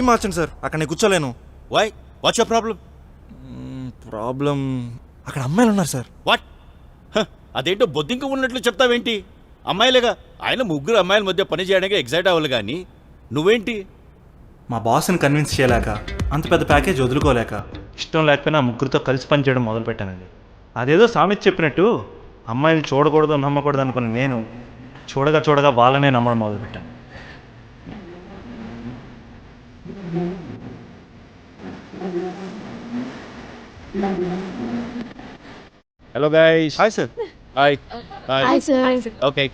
Scene మార్చండి sir, అక్కడ నేను కూర్చోలేను. Why what's your problem? Problem అక్కడ అమ్మాయిలు ఉన్నారు సార్. వాట్? అదేంటో బొద్దింక ఉన్నట్లు చెప్తావేంటి? అమ్మాయిలేగా, ఆయన ముగ్గురు అమ్మాయిల మధ్య పని చేయడానికి ఎగ్జైట్ అవ్వాలి కానీ నువ్వేంటి? మా బాస్ని కన్విన్స్ చేయలేక, అంత పెద్ద ప్యాకేజ్ వదులుకోలేక, ఇష్టం లేకపోయినా ముగ్గురితో కలిసి పనిచేయడం మొదలుపెట్టానండి. అదేదో సామెత చెప్పినట్టు అమ్మాయిని చూడకూడదు నమ్మకూడదు అనుకుని నేను చూడగా చూడగా వాళ్ళనే నమ్మడం మొదలుపెట్టాను. Hello guys. Hi sir. Hi. Hi, sir. Okay.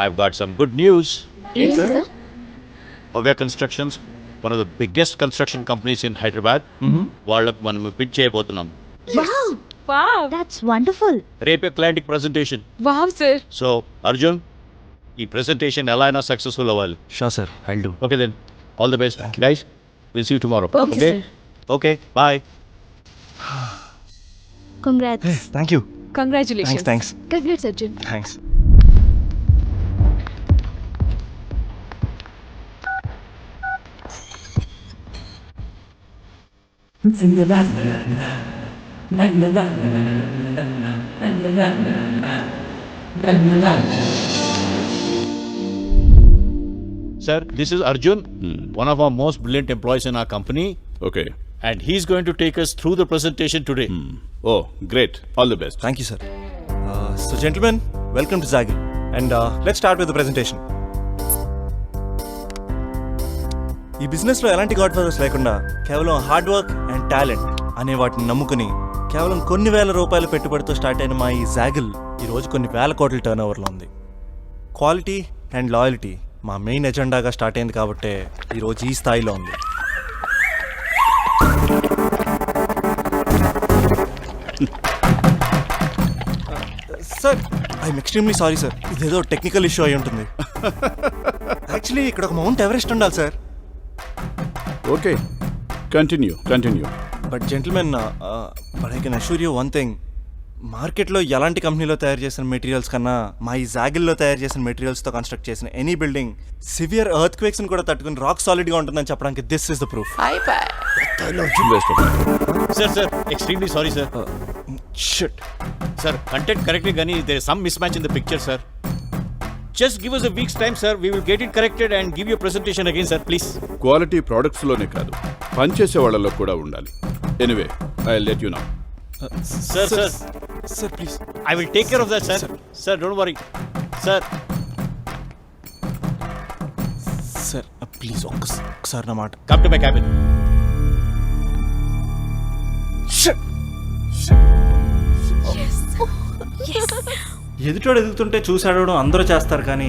I've got some good news. Yes, sir. Bhavya Constructions, one of the biggest construction companies in Hyderabad. వాళ్ళకు మనం పిచ్ చేయబోతున్నాం. Wow. That's wonderful. రేపే క్లయింట్కి presentation. Wow, sir. So Arjun, ఈ presentation ఎలా అయినా successful అవ్వాలి. Sure sir, I'll do. Okay then, all the best guys. Will see you tomorrow. Okay, sir. Okay bye. Congrats. Thank you. Congratulations. Thanks. Congrats, Arjun. Thanks. Sir, this is Arjun, one of our most brilliant employees in our company, Okay. and he's going to take us through the presentation today. Oh, great. All the best. Thank you sir. So gentlemen, welcome to Jaggle and let's start with the presentation. ఈ బిజినెస్లో ఎలాంటి God fathers లేకుండా కేవలం hard work and talent అనే వాటిని నమ్ముకుని కేవలం కొన్ని వేల రూపాయల పెట్టుబడితో స్టార్ట్ అయిన మా ఈ జాగిల్ ఈరోజు కొన్ని వేల కోట్ల టర్న్ ఓవర్లో ఉంది. క్వాలిటీ అండ్ లాయల్టీ మా మెయిన్ ఎజెండాగా స్టార్ట్ అయింది కాబట్టే ఈరోజు ఈ స్థాయిలో ఉంది. Sir, I'm extremely sorry sir, ఇదేదో టెక్నికల్ ఇష్యూ అయి ఉంటుంది. యాక్చువల్లీ ఇక్కడ ఒక మౌంట్ ఎవరెస్ట్ ఉండాలి sir. Okay. Continue. But gentlemen, but I can assure you one thing, మార్కెట్లో ఎలాంటి కంపెనీలో తయారు చేసిన మెటీరియల్స్ కన్నా మా ఈ జాగిల్లో తయారు చేసిన మెటీరియల్స్తో కన్స్ట్రక్ట్ చేసిన ఎనీ బిల్డింగ్ సివియర్ ఎర్త్ క్వేక్స్ని కూడా తట్టుకుని రాక్ సాలిడ్గా ఉంటుందని చెప్పడానికి this is the proof. Best of luck. Sir, extremely sorry, sir. Shit. Sir, content correctly, Gani, there is some mismatch in the picture, sir. Just give us a week's time, sir. We will get it corrected and give you a presentation again, sir, please. Quality ప్రొడక్ట్స్లోనే కాదు, పనిచేసే వాళ్ళలో కూడా ఉండాలి. Anyway, I let you know. Sir, sir please. I will take care of that, sir. Sir, don't worry. Sir, sir please ఒక్కసారి నా మాట. come to my cabin. ఎదుటోడు ఎదుగుతుంటే చూసాడవడం అందరూ చేస్తారు, కానీ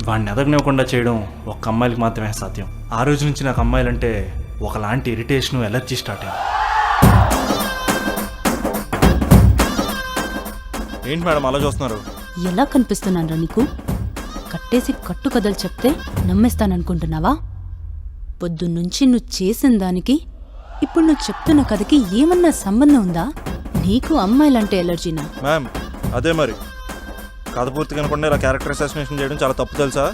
వాడిని ఎదగనివ్వకుండా చేయడం ఒక్క అమ్మాయికి మాత్రమే సాధ్యం. ఆ రోజు నుంచి నాకు అమ్మాయిలంటే ఒకలాంటి ఇరిటేషను, ఎలర్జీ స్టార్ట్ అయింది. ఏంటి మేడం అలా చూస్తున్నారు? ఎలా కనిపిస్తున్నానరా నీకు? కట్టేసి కట్టు కథలు చెప్తే నమ్మేస్తాననుకుంటున్నావా? పొద్దున్నుంచి నువ్వు చేసిన దానికి ఇప్పుడు నువ్వు చెప్తున్న కథకి ఏమన్నా సంబంధం ఉందా? నీకు అమ్మాయిలంటే ఎలర్జీనా? మ్యామ్, అదే మరి కథ పూర్తిగా అనుకుంటే ఇలా క్యారెక్టర్ అసాసినేషన్ చేయడం చాలా తప్పు తెలుసా?